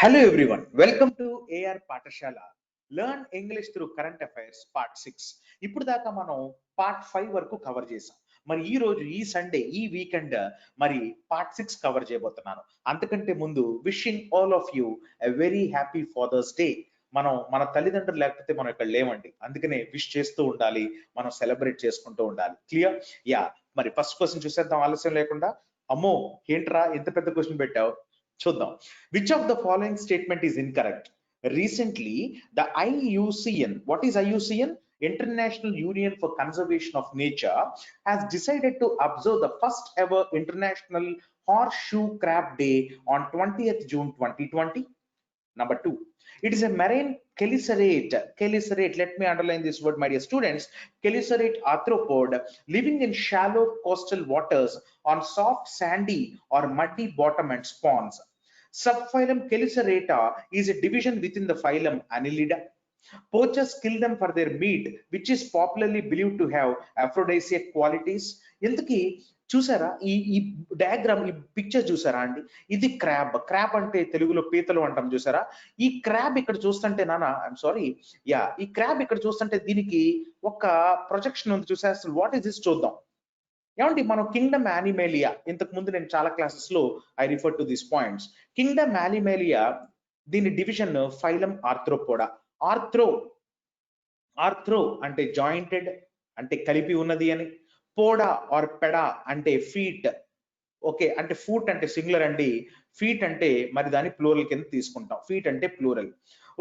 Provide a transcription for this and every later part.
Hello everyone, welcome to AR Patashala. Learn English through current affairs part 6. ఇప్పుడు దాకా మనం part 5 వరకు cover చేసాం. మరి ఈ రోజు ఈ సండే ఈ వీకెండ్ మరి పార్ట్ 6 కవర్ చేయబోతున్నాను. అంతకంటే ముందు wishing all of you a very happy Father's Day. మనం మన తల్లిదండ్రులు లేకపోతే మనం ఇక్కడ లేవండి. అందుకనే విష్ చేస్తూ ఉండాలి, మనం సెలబ్రేట్ చేసుకుంటూ ఉండాలి. క్లియర్? యా, మరి ఫస్ట్ క్వశ్చన్ చూసేద్దాం ఆలస్యం లేకుండా. అమ్మో ఏంట్రా ఎంత పెద్ద క్వశ్చన్ పెట్టావు, చూద్దాం. Which of the following statement is incorrect? Recently, the IUCN, what is IUCN? International Union for Conservation of Nature has decided to observe the first ever International Horseshoe Crab Day on 20th June 2020. Number 2, it is a marine chelicerate. Chelicerate, let me underline this word, my dear students. Chelicerate arthropod living in shallow coastal waters on soft, sandy or muddy bottom and spawns. Subphylum Chelicerata is a division within the phylum Annelida. Poachers kill them for their meat, which is popularly believed to have aphrodisiac qualities. ఇందుకి చూసారా ఈ diagram, ఈ picture చూసారా అండి? ఇది crab. Crab అంటే తెలుగులో పీతలు అంటాం చూసారా? ఈ క్రాబ్ ఇక్కడ చూస్తుంటే ఐఎమ్ సారీ, యా, ఈ క్రాబ్ ఇక్కడ చూస్తుంటే దీనికి ఒక ప్రొజెక్షన్ ఉంది చూసారా? అసలు వాట్ ఈస్ దిస్ చూద్దాం. ఏమండి, మనం కింగ్డమ్ యానిమేలియా, ఇంతకు ముందు నేను చాలా క్లాసెస్ లో I refer to this points. Kingdom Animalia దీని డివిజన్ ఫైలం ఆర్థ్రోపోడా. ఆర్థ్రో అంటే జాయింటెడ్, అంటే కలిపి ఉన్నది అని. పోడా ఆర్ పెడా అంటే ఫీట్. ఓకే, అంటే ఫూట్ అంటే సింగులర్ అండి, ఫీట్ అంటే మరి దాని ప్లూరల్ కింద తీసుకుంటాం. ఫీట్ అంటే ప్లూరల్.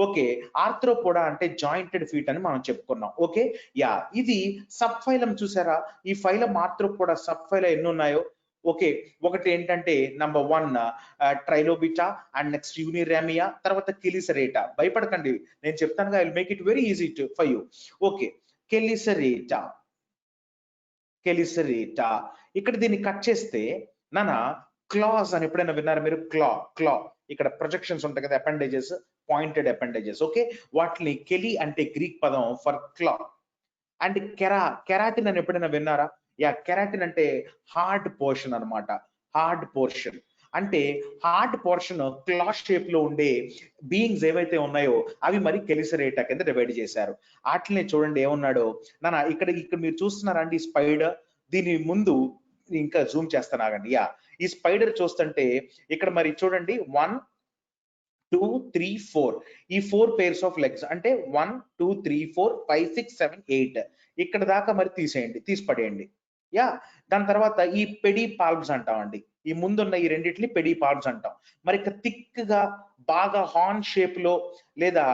ఓకే, ఆర్థ్రోపోడా అంటే జాయింటెడ్ ఫీట్ అని మనం చెప్పుకున్నాం. ఓకే, యా, ఇది సబ్ ఫైలం చూసారా? ఈ ఫైలం ఆర్థ్రోపోడా సబ్ ఫైలం ఎన్ని ఉన్నాయో. ఓకే, ఒకటి ఏంటంటే number 1 Trilobita, and next Uniramia, తర్వాత కెలిసరేటా. భయపడకండి, నేను చెప్తానుగా, I will make it very easy for you. Okay, Chelicerata. ఇక్కడ దీన్ని కట్ చేస్తే క్లాస్ అని ఎప్పుడైనా విన్నారా మీరు? క్లా ఇక్కడ ప్రొజెక్షన్స్ ఉంటాయి కదా, అపెండేజెస్, పాయింటెడ్ అపెండేజెస్. ఓకే, వాటిని కెలి అంటే గ్రీక్ పదం ఫర్ క్లా. అండ్ కెరాటిన్ అని ఎప్పుడైనా విన్నారా? యా, కెరాటిన్ అంటే హార్డ్ పోర్షన్ అనమాట. హార్డ్ పోర్షన్ అంటే హార్డ్ పోర్షన్ క్లా షేప్ లో ఉండే బీయింగ్స్ ఏవైతే ఉన్నాయో అవి మరి కెలిసరేటా కింద డివైడ్ చేశారు. వాటిని చూడండి ఏమన్నాడో ఇక్కడ మీరు చూస్తున్నారా అండి స్పైడర్. దీని ముందు ఇంకా జూమ్ చేస్తానాగండి. యా, ఈ స్పైడర్ చూస్తుంటే ఇక్కడ మరి చూడండి 1 2 3 4 ఈ 4 pairs ఆఫ్ లెగ్స్, అంటే 1 2 3 4 5 6 7 8 ఇక్కడ దాకా మరి తీసి పడేయండి. యా, దాని తర్వాత ఈ పెడి పాల్బ్స్ అంటామండి. ఈ ముందున్న ఈ రెండిటిని పెడి పాల్బ్స్ అంటాం. మరి ఇక థిక్ గా బాగా హార్న్ షేప్ లో, లేదా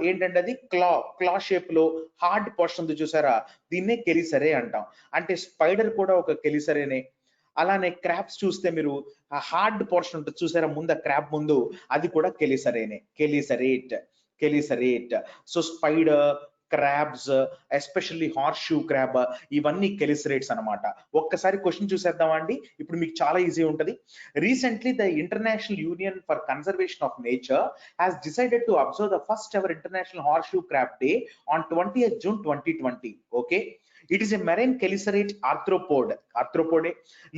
ఏంటంటే అది క్లా షేప్ లో హార్డ్ పోర్షన్ ఉంది చూసారా? దీన్నే కెలిసరే అంటాం. అంటే స్పైడర్ కూడా ఒక కెలిసరేనే. అలానే క్రాబ్స్ చూస్తే మీరు ఆ హార్డ్ పోర్షన్ ఉంటుంది చూసారా ముందు, ఆ క్రాబ్ ముందు, అది కూడా కెలిసరేనే. Chelicerate. So spider, crabs, especially horseshoe crab, ఇవన్నీ కెలిసరేట్స్ అనమాట. ఒక్కసారి క్వశ్చన్ చూసేద్దామా అండి? ఇప్పుడు మీకు చాలా ఈజీ ఉంటది. Recently the International Union for Conservation of Nature has decided to observe the first ever International Horseshoe Crab Day on 20th June 2020. Okay, it is a marine chelicerate arthropod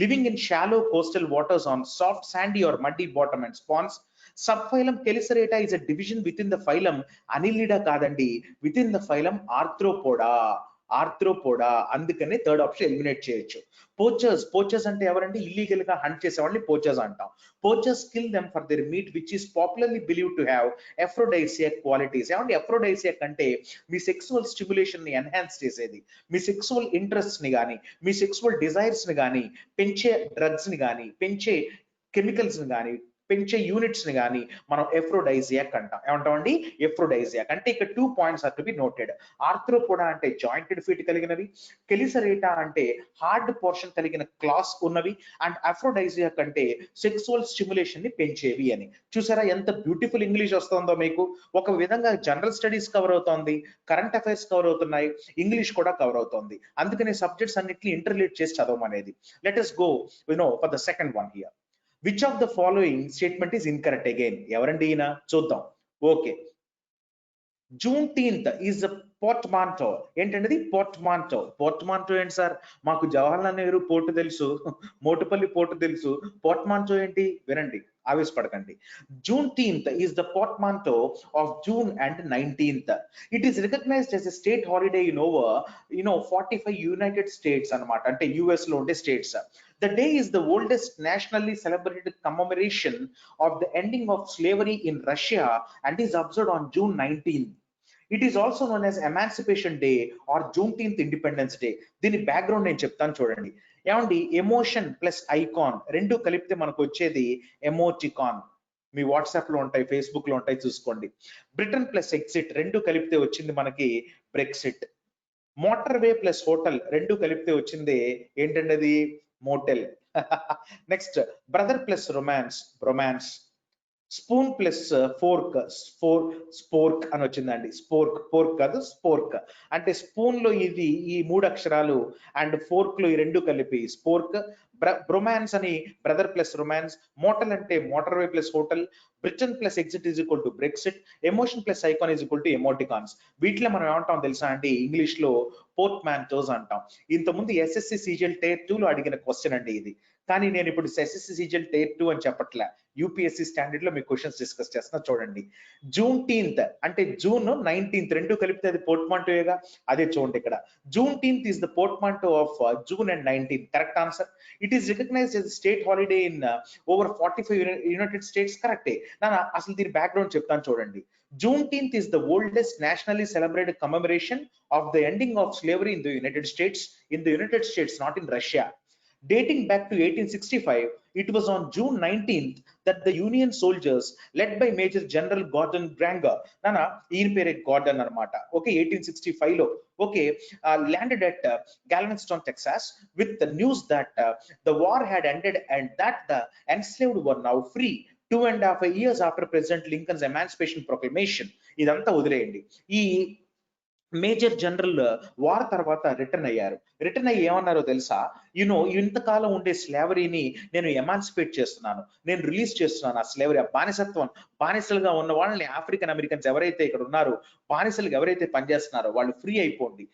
living in shallow coastal waters on soft, sandy or muddy bottom and spawns. Subphylum Chelicerata is a division within the phylum Annelida కాదండి, within the phylum Arthropoda. అందుకనే third option eliminate చేయొచ్చు. Poachers అంటే ఎవరంటే illegal గా hunt చేసే వాళ్ళని poachers అంటాం. Poachers kill them for their meat which is popularly believe to have aphrodisiac qualities. ఏమంటే ఎఫ్రోడైసియాక్ అంటే మీ సెక్సువల్ స్టిమ్యులేషన్ ని ఎన్హాన్స్ చేసేది, మీ సెక్సువల్ ఇంట్రెస్ట్ ని కానీ, మీ సెక్సువల్ డిజైర్స్ ని కానీ పెంచే డ్రగ్స్ ని కానీ, పెంచే కెమికల్స్ ని కానీ, పెంచే యూనిట్స్ ని కానీ మనం ఎఫ్రోడైజియాక్ అంటాం. ఏమంటామండి? ఎఫ్రోడైజియాక్. అంటే ఇక్కడ 2 points are to be noted. Arthropoda అంటే జాయింటెడ్ ఫీట్ కలిగినవి, కెలిసరేటా అంటే హార్డ్ పోర్షన్ కలిగిన క్లాస్ ఉన్నవి, అండ్ ఎఫ్రోడైజియాక్ అంటే సెక్సువల్ స్టిమ్యులేషన్ ని పెంచేవి అని. చూసారా ఎంత బ్యూటిఫుల్ ఇంగ్లీష్ వస్తుందో మీకు? ఒక విధంగా జనరల్ స్టడీస్ కవర్ అవుతోంది, కరెంట్ అఫైర్స్ కవర్ అవుతున్నాయి, ఇంగ్లీష్ కూడా కవర్ అవుతోంది. అందుకనే సబ్జెక్ట్స్ అన్నిటిని ఇంటర్లేట్ చేసి చదవమనేది. Let us go for the second one here. Which of the following statement is incorrect again? ఎవరండి ఈయన? చూద్దాం. Okay, Juneteenth is a portmanteau. ఏంటండి పోర్ట్మాంటో ఏంటి సార్? మాకు జవహర్లాల్ నెహ్రూ పోర్టు తెలుసు, మోటుపల్లి పోర్టు తెలుసు, పోర్ట్మాంటో ఏంటి? వినండి, ఆవేశపడకండి. Juneteenth is the portmanteau of June and 19th. It is recognized as a state holiday in over 45 United States అన్నమాట, అంటే US లో ఉండే states. The day is the oldest nationally celebrated commemoration of the ending of slavery in Russia and is observed on June 19th. It is also known as Emancipation Day or Juneteenth Independence Day. దీని background నేను చెప్తాను చూడండి. ఏమండి, emotion plus icon రెండు కలిపితే మనకు వచ్చేది emoticon. మీ WhatsApp లో ఉంటాయి, ఫేస్బుక్ లో ఉంటాయి, చూసుకోండి. బ్రిటన్ ప్లస్ ఎగ్జిట్ రెండు కలిపితే వచ్చింది మనకి Brexit. Motorway plus hotel రెండు కలిపితే వచ్చింది ఏంటంటే అది motel. Next brother plus romance. Spoon plus spork అని వచ్చిందండి. పోర్క్ కాదు, స్పోర్క్. అంటే స్పూన్ లో ఇది ఈ 3 అక్షరాలు అండ్ ఫోర్క్ లో ఈ రెండు కలిపి స్పోర్క్. బ్రొమాన్స్ అని బ్రదర్ ప్లస్ రొమాన్స్. మోటల్ అంటే motor way plus hotel. Britain plus exit is equal to Brexit. Emotion plus icon is equal to emoticons. వీటిలో మనం ఏమంటాం తెలుసా అండి, ఇంగ్లీష్ లో పోర్ట్మాంటోస్ అంటాం. ఇంతకుముందు SSC CGL Tier 2 లో అడిగిన క్వశ్చన్ అండి ఇది. కానీ నేను ఇప్పుడు SSC CGL Tier 2 అని చెప్పట్లే, UPSC స్టాండర్డ్ లో మీ క్వశ్చన్స్ డిస్కస్ చేస్తున్నా చూడండి. Juneteenth అంటే జూన్ 19th రెండు కలిపితే అది పోర్ట్మాంటోయేగా, అదే చూడండి ఇక్కడ. Juneteenth is the portmanteau of June and 19th. Correct answer. It is recognized as a state holiday in over 45 United States. కరెక్టే. అసలు దీని బ్యాక్గ్రౌండ్ చెప్తాను చూడండి. Juneteenth is the oldest nationally celebrated commemoration of the ending of slavery in the United States, not in Russia. Dating back to 1865, it was on June 19th that the Union soldiers led by Major General Gordon Granger, ఈయన పేరే garden అన్నమాట, okay, 1865 లో okay, landed at Galveston, Texas with the news that the war had ended and that the enslaved were now free 2.5 years after President Lincoln's Emancipation Proclamation. ఇదంతా వదిలేయండి. ఈ major general war తర్వాత return అయ్యి ఏమన్నారో తెలుసా, ఇంతకాలం ఉండే స్లేవరీని నేను ఎమాన్సిపేట్ చేస్తున్నాను, నేను రిలీజ్ చేస్తున్నాను. ఆ స్లేవరీ, ఆ బానిసత్వం, బానిసలుగా ఉన్న వాళ్ళని ఆఫ్రికన్ అమెరికన్స్ ఎవరైతే ఇక్కడ ఉన్నారో, బానిసలుగా ఎవరైతే పనిచేస్తున్నారో వాళ్ళు ఫ్రీ అయిపోండి,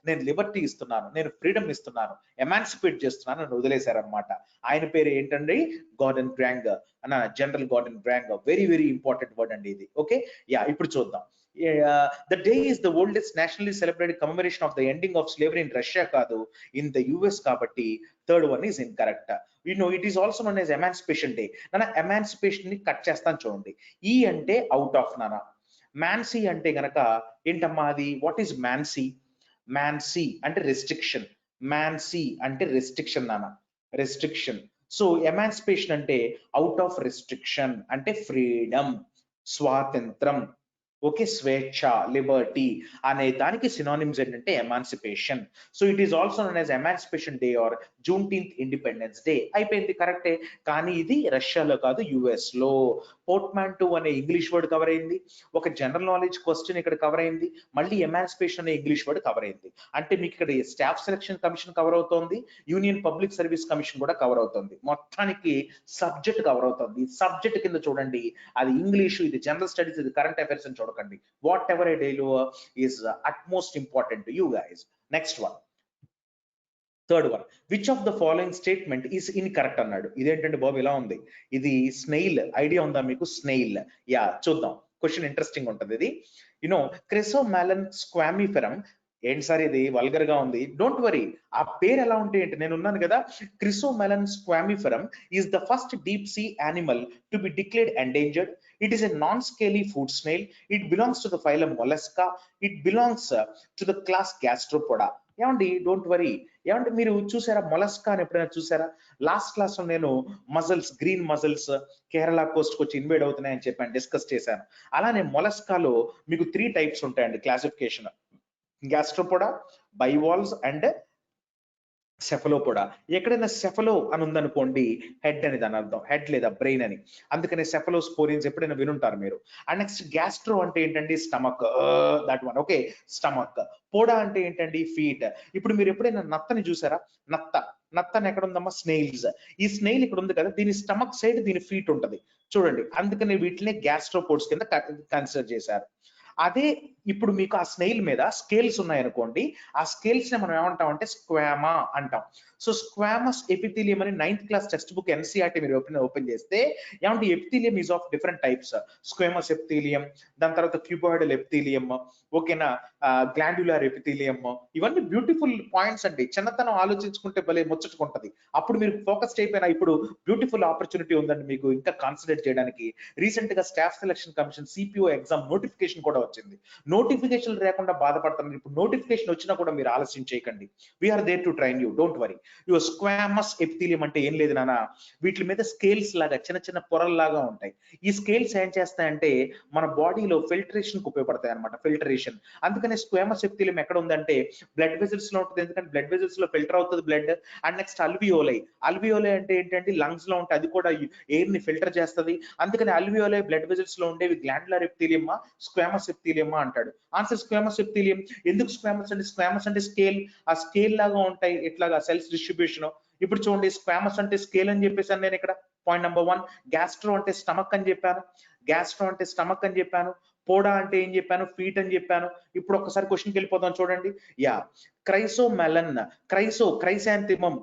నేను లిబర్టీ ఇస్తున్నాను, నేను ఫ్రీడమ్ ఇస్తున్నాను, ఎమాన్సిపేట్ చేస్తున్నాను అని వదిలేశారనమాట. ఆయన పేరు ఏంటండి, Gordon Granger general Gordon Granger. Very very important word అండి ఇది. ఓకే, ఇప్పుడు చూద్దాం. The day is the oldest nationally celebrated commemoration of the ending of slavery in Russia కాదు, in the US కాబట్టి third one is incorrect. It is also known as Emancipation Day. Emancipation ని cut చేస్తాను చూడండి. ఈ అంటే out of Mansi అంటే గనక ఏంటమ్మా అది, వాట్ ఈస్ మాన్సీ అంటే రెస్ట్రిక్షన్. మాన్సీ అంటే రెస్ట్రిక్షన్ రెస్ట్రిక్షన్. సో ఎమాన్సిపేషన్ అంటే అవుట్ ఆఫ్ రెస్ట్రిక్షన్, అంటే ఫ్రీడమ్, స్వాతంత్రం, ఓకే, స్వేచ్ఛ, లిబర్టీ అనే దానికి సినానిమ్స్ ఏంటంటే emancipation. So it is also known as emancipation day or Juneteenth independence day. అయిపోయింది, కరెక్టే. కానీ ఇది రష్యాలో కాదు, యుఎస్ లో. పోర్ట్మాంటో అనే ఇంగ్లీష్ వర్డ్ కవర్ అయింది, ఒక జనరల్ నాలెడ్జ్ క్వశ్చన్ ఇక్కడ కవర్ అయింది, మళ్ళీ ఎమాన్సిపేషన్ అనే ఇంగ్లీష్ వర్డ్ కవర్ అయింది. అంటే మీకు ఇక్కడ స్టాఫ్ సెలక్షన్ కమిషన్ కవర్ అవుతోంది, యూనియన్ పబ్లిక్ సర్వీస్ కమిషన్ కూడా కవర్ అవుతుంది. మొత్తానికి సబ్జెక్ట్ కవర్ అవుతుంది. సబ్జెక్ట్ కింద చూడండి, అది ఇంగ్లీషు, ఇది జనరల్ స్టడీస్, ఇది కరెంట్ అఫైర్స్ అని చూడకండి. What ever I deliver is utmost important to you guys. Next one, third one, which of the following statement is incorrect అన్నాడు. ఇదేంటంటే బాబు ఇలా ఉంది, ఇది స్నెయిల్, ఐడియా ఉందా మీకు? స్నెయిల్, యా, చూద్దాం. క్వశ్చన్ ఇంట్రెస్టింగ్ ఉంటుంది ఇది. క్రిసోమాలన్ స్క్వామిఫెరం. ఏంటి సార్ ఇది వల్గర్ గా ఉంది? డోంట్ వరీ, ఆ పేరు ఎలా ఉంటే ఏంటి, నేను ఉన్నాను కదా. Chrysomallon squamiferum is the first deep sea animal to be declared endangered. It is a non-scaly food snail. It belongs to the phylum Mollusca. It belongs to the class Gastropoda. ఏమండి, don't worry. ఏమంటే మీరు చూసారా mollusca అని ఎప్పుడైనా చూసారా? Last class లో నేను muscles, green muscles Kerala Coast వచ్చి ఇన్వేడ్ అవుతున్నాయని చెప్పాను, డిస్కస్ చేశాను. అలానే మొలస్కాలో మీకు 3 టైప్స్ ఉంటాయండి క్లాసిఫికేషన్: గ్యాస్ట్రోపోడా, బైవాల్వ్స్ అండ్ సెఫలోపోడా. ఎక్కడైనా సెఫలో అని ఉందనుకోండి, హెడ్ అని దాని అర్థం, హెడ్ లేదా బ్రెయిన్ అని. అందుకని సెఫలోస్పోరియన్స్ ఎప్పుడైనా వినుంటారు మీరు. అండ్ నెక్స్ట్ గ్యాస్ట్రో అంటే ఏంటండి, stomach, that one, okay, stomach. Poda అంటే ఏంటండి, ఫీట్. ఇప్పుడు మీరు ఎప్పుడైనా నత్తని చూసారా? నత్తని ఎక్కడ ఉందమ్మా? స్నేయిల్స్. ఈ స్నేయిల్ ఇక్కడ ఉంది కదా, దీని స్టమక్ సైడ్ దీని ఫీట్ ఉంటది చూడండి. అందుకని వీటిని గ్యాస్ట్రోపోడ్స్ కింద కన్సిడర్ చేశారు. అదే ఇప్పుడు మీకు ఆ స్నేల్ మీద స్కేల్స్ ఉన్నాయనుకోండి, ఆ స్కేల్స్ ని మనం ఏమంటాం అంటే స్క్వామా అంటాం. సో స్క్వామస్ ఎపిథీలియం అని 9th class textbook NCERT మీరు ఓపెన్ చేస్తే ఏమంటే epithelium is of different types. Squamous epithelium, దాని తర్వాత క్యూబాయిడల్ ఎపిథీలియం, ఓకేనా, గ్లాండ్యులర్ ఎపిథీలియం, ఇవన్నీ బ్యూటిఫుల్ పాయింట్స్ అండి. చిన్నతనం ఆలోచించుకుంటే భలే ముచ్చటకుంటది. అప్పుడు మీరు ఫోకస్డ్ అయిపోయినా ఇప్పుడు బ్యూటిఫుల్ ఆపర్చునిటీ ఉందండి మీకు ఇంకా కాన్సన్ట్రేట్ చేయడానికి. రీసెంట్ గా staff selection commission CPO exam notification కూడా వచ్చింది. నోటిఫికేషన్ లేకుండా బాధపడుతున్నారు. ఇప్పుడు నోటిఫికేషన్ వచ్చినా కూడా మీరు ఆలస్యం చేయకండి. We are there to train you, don't worry. Your squamous epithelium అంటే ఏం లేదు నాన్న, వీటి మీద స్కేల్స్ లాగా చిన్న చిన్న పొరల్లాగా ఉంటాయి. ఈ స్కేల్స్ ఏం చేస్తాయంటే మన బాడీలో ఫిల్టరేషన్ కు ఉపయోగపడతాయి అనమాట, ఫిల్టరేషన్. అందుకనే స్క్వామస్ ఎపిథీలియం ఎక్కడ ఉందంటే బ్లడ్ వెజల్స్ లో ఉంటుంది, ఎందుకంటే బ్లడ్ వెజల్స్ లో ఫిల్టర్ అవుతుంది blood. And next alveoli. Alveoli అంటే ఏంటంటే లంగ్స్ లో ఉంటాయి, అది కూడా ఎయిర్ ని ఫిల్టర్ చేస్తుంది. అందుకని అల్వియోలై బ్లడ్ వెజల్స్ లో ఉండేవి గ్లాండ్యులర్ ఎపిథీలియమా స్క్వామస్ ఎపిథీలియమా అంటాడు. Answer squamous epithelium. ఎందుకు స్క్వామస్ అంటే స్క్వామస్ అంటే స్కేల్, ఆ స్కేల్ లాగా ఉంటాయి ఇట్లాగా సెల్స్ డిస్ట్రిబ్యూషన్. ఇప్పుడు చూడండి స్క్వామస్ అంటే స్కేల్ అని చెప్పేసాను నేను ఇక్కడ. Point number 1. గ్యాస్ట్రో అంటే స్టమక్ అని చెప్పాను, గ్యాస్ట్రో అంటే స్టమక్ అని చెప్పాను. పోడా అంటే ఏం చెప్పాను, ఫీట్ అని చెప్పాను. ఇప్పుడు ఒక్కసారి క్వశ్చన్కి వెళ్ళిపోదాం చూడండి. యా, క్రైసోమెలన్, క్రైసాంథిమం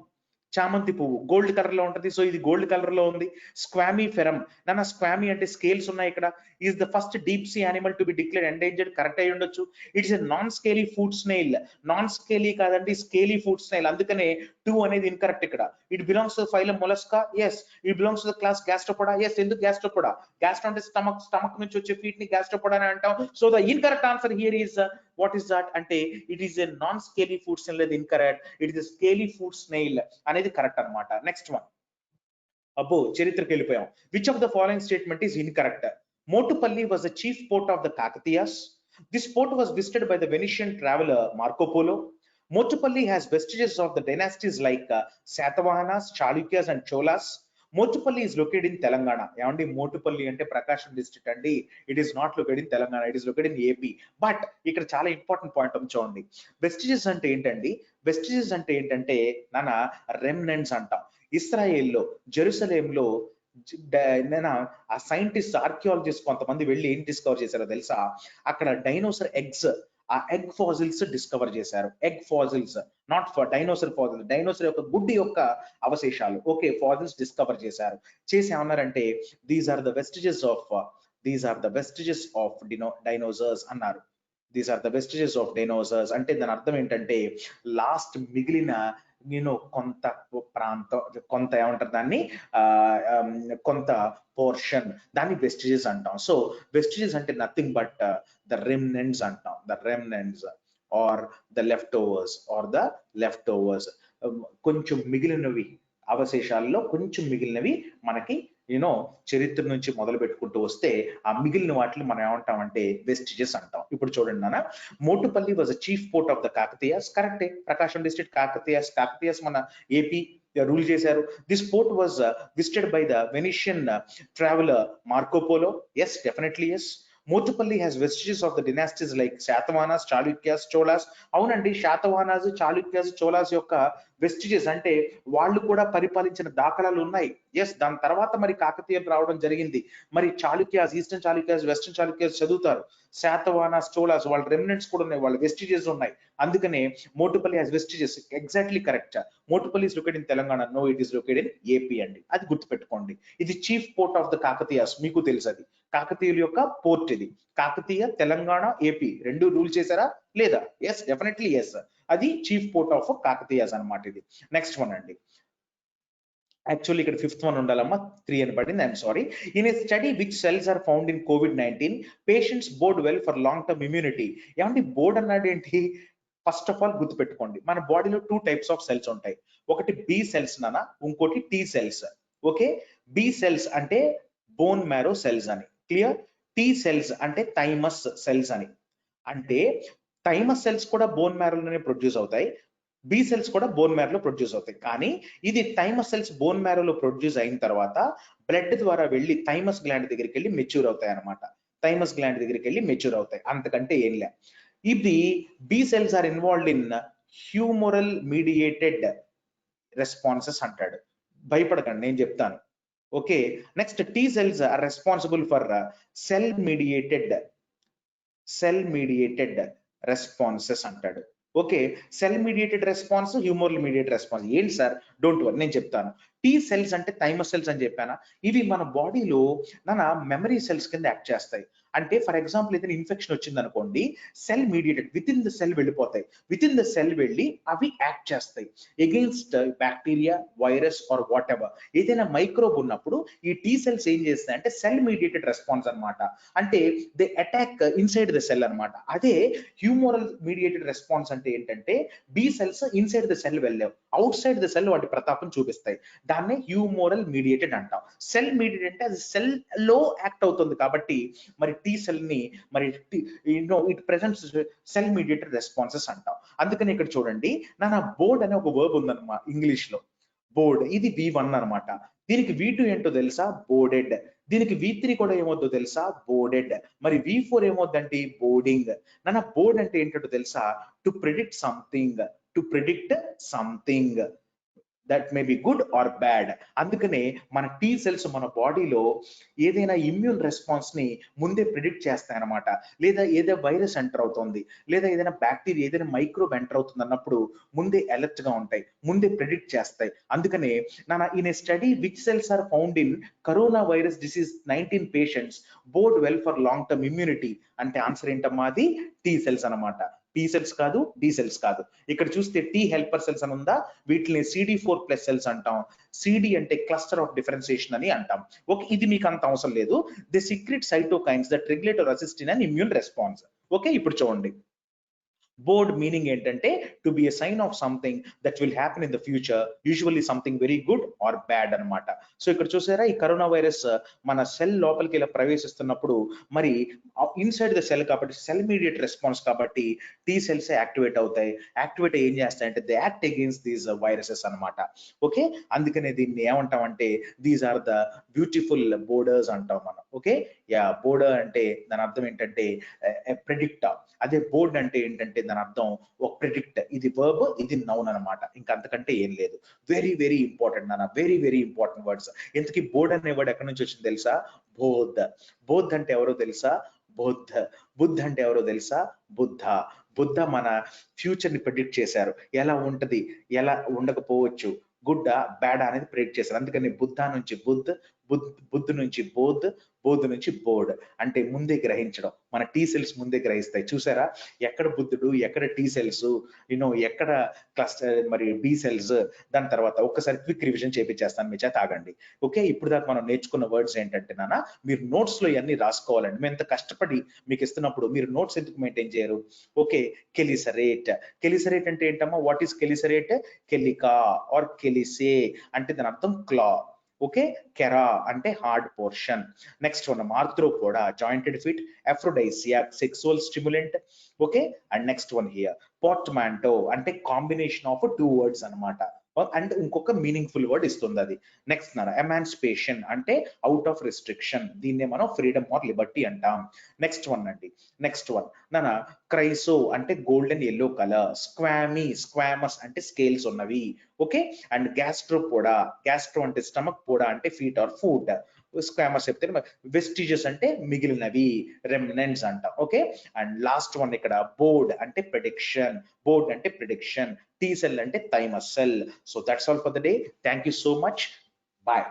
చామంతి పువ్వు గోల్డ్ కలర్ లో ఉంటది, సో ఇది గోల్డ్ కలర్ లో ఉంది. స్క్వామీ ఫెరమ్, నాన్న స్క్వామీ అంటే స్కేల్స్ ఉన్నాయి ఇక్కడ. Is the first deep sea animal to be declared endangered, correct అయి ఉండొచ్చు. It's a non scaly foot snail. Non scaly కాదండి, స్కేలీ ఫుడ్ స్నేల్, అందుకనే 2 అనేది ఇన్కరెక్ట్ ఇక్కడ. It belongs to phylum Mollusca, yes. It belongs to the class Gastropoda, yes. ఎందుకు Gastropoda? Gastro అంటే stomach, stomach నుంచి వచ్చే ఫీట్ ని గ్యాస్ట్రోపోడా అని అంటాం. So the incorrect answer here is what is that అంటే it is a non scaly foot snail, లేదు incorrect. It is scaly foot snail అనేది కరెక్ట్ అన్నమాట. Next one. అబ్బో చరిత్రకి వెళ్ళిపోయాం. Which of the following statement is incorrect? Motupalli was the chief port of the Kakatiyas. This port was visited by the Venetian traveler Marco Polo. Motupalli has vestiges of the dynasties like Satavahanas, Chalukyas and Cholas. Motupalli is located in Telangana. ఏమండి మోటుపల్లి అంటే ప్రకాశం district అండి. It is not located in Telangana, it is located in AP. But ఇక్కడ చాలా important point చూడండి. వెస్టిజెస్ అంటే ఏంటండి? వెస్టిజెస్ అంటే ఏంటంటే నాన్న రెమినెంట్స్ అంటాం. ఇస్రాయేల్లో జెరూసలేంలో ఆ సైంటిస్ట్ ఆర్కియాలజిస్ట్ కొంతమంది వెళ్ళి ఏం డిస్కవర్ చేశారో తెలుసా? అక్కడ డైనోసర్ ఎగ్స్, ఆ ఎగ్ ఫాజిల్స్ డిస్కవర్ చేశారు. Egg fossils, not for dinosaur fossils, dinosaur యొక్క గుడ్డి యొక్క అవశేషాలు, ఓకే, ఫాజిల్స్ డిస్కవర్ చేశారు. చేసి ఏమన్నారంటే these are the vestiges of dinosaurs అన్నారు. These are the vestiges of dinosaurs అంటే దాని అర్థం ఏంటంటే లాస్ట్ మిగిలిన కొంత ప్రాంతం, కొంత ఏమంటారు దాన్ని, కొంత పోర్షన్, దాన్ని వెస్టిజెస్ అంటాం. సో వెస్టిజెస్ అంటే నథింగ్ బట్ ద రెమినెంట్స్ అంటాం. The remnants are the leftovers, కొంచెం మిగిలినవి, అవశేషాల్లో కొంచెం మిగిలినవి మనకి చరిత్ర నుంచి మొదలు పెట్టుకుంటూ వస్తే ఆ మిగిలిన వాటిని మనం ఏమంటామంటే వెస్టిజెస్ అంటాం. ఇప్పుడు చూడండి నాన్న, Motupalli was a chief port of the Kakatiyas, కరెక్టే. ప్రకాశం డిస్ట్రిక్ట్ కాకతీయాస్ మన ఏపీ రూల్ చేశారు. This port was visited by the Venetian traveller Marco Polo, yes, definitely yes. Motupalli has vestiges of the dynasties like Satavahanas, Chalukyas, Cholas. అవునండి, శాతవాహనాస్, చాళుక్యాస్, చోళాస్ యొక్క వెస్టిజెస్ అంటే వాళ్ళు కూడా పరిపాలించిన దాఖలాలు ఉన్నాయి. ఎస్, దాని తర్వాత మరి కాకతీయులు రావడం జరిగింది. మరి చాళుక్యాస్, ఈస్టర్న్ చాళుక్యాస్, వెస్టర్న్ చాళుక్యాస్ చదువుతారు. శాతవాహనాస్, చోళాస్ వాళ్ళ రెమినెంట్స్ కూడా ఉన్నాయి, వాళ్ళ వెస్టిజెస్ ఉన్నాయి. అందుకనే Motupalli has vestiges, exactly correct. Motupalli is located in Telangana, no it is located in AP అండి. అది గుర్తుపెట్టుకోండి. ఇది chief port of the Kakatiyas, మీకు తెలుసు అది. కాకతీయుల యొక్క పోర్ట్ ఇది. కాకతీయ, తెలంగాణ, ఏపీ రెండు రూల్ చేశారా లేదా? Yes, definitely yes. అది చీఫ్ పోర్ట్ ఆఫ్ కాకతీయాస్ అన్నమాట ఇది. నెక్స్ట్ వన్ అండి. యాక్చువల్లీ ఇక్కడ 5th వన్ ఉండాలమ్మా, 3 అని పడింది, I'm sorry. In a study which cells are found in COVID-19 patients bode well for long term immunity. ఏమంటే బోర్డ్ అన్నాడు ఏంటి? ఫస్ట్ ఆఫ్ ఆల్ గుర్తుపెట్టుకోండి, మన బాడీలో 2 టైప్స్ ఆఫ్ సెల్స్ ఉంటాయి. ఒకటి బి సెల్స్ నాన్న, ఇంకోటి T cells. Okay, B cells అంటే బోన్ మ్యారో సెల్స్ అని, క్లియర్. టీ సెల్స్ అంటే థైమస్ సెల్స్ అని. అంటే థైమస్ సెల్స్ కూడా బోన్ మ్యారోలోనే ప్రొడ్యూస్ అవుతాయి, బి సెల్స్ కూడా బోన్ మ్యారోలో ప్రొడ్యూస్ అవుతాయి. కానీ ఇది థైమస్ సెల్స్ బోన్ మ్యారోలో ప్రొడ్యూస్ అయిన తర్వాత బ్లడ్ ద్వారా వెళ్ళి థైమస్ గ్లాండ్ దగ్గరికి వెళ్ళి మెచ్యూర్ అవుతాయి అనమాట. థైమస్ గ్లాండ్ దగ్గరికి వెళ్ళి మెచ్యూర్ అవుతాయి, అంతకంటే ఏం లే. ఇది B cells are involved in humoral mediated responses అంటాడు. భయపడకండి, నేను చెప్తాను. Okay, next T cells are responsible for cell mediated cell mediated responses అంటాడు. Okay, cell mediated response, humoral mediated response ఏంటి సార్? డోంట్ వరీ, నేను చెప్తాను. టీ సెల్స్ అంటే thymus cells అని చెప్పానా? ఇవి మన బాడీలో మెమరీ సెల్స్ కింద యాక్ట్ చేస్తాయి. అంటే ఫర్ ఎగ్జాంపుల్ ఏదైనా ఇన్ఫెక్షన్ వచ్చింది అనుకోండి, cell mediated with in the cell వెళ్ళిపోతాయి. విత్ ఇన్ ద సెల్ వెళ్ళి అవి యాక్ట్ చేస్తాయి against bacteria, virus are what ever. ఏదైనా మైక్రోబ్ ఉన్నప్పుడు ఈ టీ సెల్స్ ఏం చేస్తాయి అంటే సెల్ మీడియేటెడ్ రెస్పాన్స్ అన్నమాట. అంటే they attack inside the cell అన్నమాట. అదే హ్యూమరల్ మీడియేటెడ్ రెస్పాన్స్ అంటే ఏంటంటే B cells inside the cell వెళ్ళలేవు, అవుట్ సైడ్ ద సెల్ వాటి ప్రతాపం చూపిస్తాయి. దాన్నే హ్యూమరల్ మీడియేటెడ్ అంటాం. సెల్ మీడియేటెడ్ అంటే అది సెల్ లో యాక్ట్ అవుతుంది కాబట్టి మరి టీ సెల్ ని మరి it presents cell mediated responses అంటాం. అందుకని ఇక్కడ చూడండి, బోర్డ్ అనే ఒక వర్బ్ ఉందన్నమాట ఇంగ్లీష్ లో. బోర్డ్ ఇది V1 అనమాట. దీనికి V2 ఏంటో తెలుసా? బోర్డెడ్. దీనికి V3 కూడా ఏమవుద్దో తెలుసా? బోర్డెడ్. మరి V4 ఏమవుద్దంటే బోర్డింగ్. బోర్డ్ అంటే ఏంటో తెలుసా? To predict something, to predict something that may be good or bad. అందుకనే మన టీ సెల్స్ మన బాడీలో ఏదైనా ఇమ్యూన్ రెస్పాన్స్ ని ముందే ప్రిడిక్ట్ చేస్తాయి అనమాట. లేదా ఏదైనా వైరస్ ఎంటర్ అవుతుంది, లేదా ఏదైనా బ్యాక్టీరియా, ఏదైనా మైక్రోబ్ ఎంటర్ అవుతుంది అన్నప్పుడు ముందే అలర్ట్ గా ఉంటాయి, ముందే ప్రిడిక్ట్ చేస్తాయి. అందుకనే in a study which cells are found in corona virus disease 19 patients bode well for long term immunity. అంటే ఆన్సర్ ఏంటమ్మా? అది టీ సెల్స్ అనమాట. టీ సెల్స్ కాదు, డి సెల్స్ కాదు. ఇక్కడ చూస్తే టీ హెల్పర్ సెల్స్ అని ఉందా, వీటిని CD4+ సెల్స్ అంటాం. సిడి అంటే క్లస్టర్ ఆఫ్ డిఫరెన్సియేషన్ అని అంటాం. ఓకే, ఇది మీకు అంత అవసరం లేదు. The secrete cytokines that regulate or assist in an immune response. Okay, ఇప్పుడు చూడండి, బోర్డ్ మీనింగ్ ఏంటంటే to be a sign of something that will happen in the future, usually something very good or bad అనమాట. So ఇక్కడ చూసారా, ఈ corona virus మన cell లోపలికి ఇలా ప్రవేశిస్తున్నప్పుడు మరి ఇన్సైడ్ ద సెల్ కాబట్టి సెల్ మీడియేట్ రెస్పాన్స్ కాబట్టి టీ సెల్స్ యాక్టివేట్ అవుతాయి. యాక్టివేట్ ఏం చేస్తాయంటే they act against these viruses అనమాట. ఓకే, అందుకనే దీన్ని ఏమంటాం అంటే these are the beautiful borders అంటాం మనం. ఓకే, యా, బోర్డర్ అంటే దాని అర్థం ఏంటంటే ప్రెడిక్టర్. అదే బోర్డ్ అంటే ఏంటంటే దాని అర్థం ఒక ప్రిడిక్ట్. ఇది వర్బ్, ఇది నౌన్ అనమాట. ఇంకా అంతకంటే ఏం లేదు. Very very important very very important words. ఇంతకీ బోర్డ్ అనే వర్డ్ ఎక్కడి నుంచి వచ్చింది తెలుసా? బోధ్. బోధ్ అంటే ఎవరో తెలుసా? బుద్ధ. బుద్ధ అంటే ఎవరో తెలుసా? బుద్ధ. బుద్ధ మన ఫ్యూచర్ ని ప్రిడిక్ట్ చేశారు. ఎలా ఉంటది, ఎలా ఉండకపోవచ్చు, గుడ్ బ్యాడ్ అనేది ప్రిడిక్ట్ చేశారు. అందుకని బుద్ధ నుంచి బుద్ధ్, బుద్ధ నుంచి బోధ్, బోధ్ నుంచి బోర్డ్. అంటే ముందే గ్రహించడం. మన టీ సెల్స్ ముందే గ్రహిస్తాయి. చూసారా, ఎక్కడ బుద్ధుడు, ఎక్కడ టీ సెల్స్, ఎక్కడ క్లస్టర్ మరి బి సెల్స్. దాని తర్వాత ఒక్కసారి క్విక్ రివిజన్ చేపించేస్తాను మీ చేత, ఆగండి. ఓకే, ఇప్పుడు దాకా మనం నేర్చుకున్న వర్డ్స్ ఏంటంటే మీరు నోట్స్ లో ఇవన్నీ రాసుకోవాలండి. మేము ఎంత కష్టపడి మీకు ఇస్తున్నప్పుడు మీరు నోట్స్ ఎందుకు మెయింటైన్ చేయరు? ఓకే, కెలిసరేట్. కెలిసరేట్ అంటే ఏంటమ్మా? What is chelicerate? Chelica or chelice అంటే దాని అర్థం క్లా. ఓకే, కెరా అంటే hard portion. Next one Arthropoda, jointed feet. Aphrodisiac, sexual stimulant. Okay, and next one here portmanteau అంటే కాంబినేషన్ ఆఫ్ 2 వర్డ్స్ అనమాట. And ఇంకొక meaningful word ఇస్తుంది అది. Next emancipation అంటే అవుట్ ఆఫ్ రిస్ట్రిక్షన్. దీన్నే మనం ఫ్రీడమ్ ఆర్ లిబర్టీ అంటాం. నెక్స్ట్ వన్ అండి, నెక్స్ట్ వన్ క్రైసో అంటే golden yellow colour. Squami, squamous అంటే స్కేల్స్ ఉన్నవి. ఓకే, అండ్ గ్యాస్ట్రోపోడా, గ్యాస్ట్రో అంటే స్టమక్, పోడా అంటే ఫీట్ ఆర్ ఫుడ్. స్క్వామస్ చెప్తే వెస్టిజెస్ అంటే మిగిలినవి, రెమినెంట్స్ అంటాం. ఓకే, అండ్ లాస్ట్ వన్ ఇక్కడ బోర్డ్ అంటే ప్రిడిక్షన్. బోర్డ్ అంటే ప్రిడిక్షన్. T cell అంటే thymus cell. So that's all for the day. Thank you so much. Bye.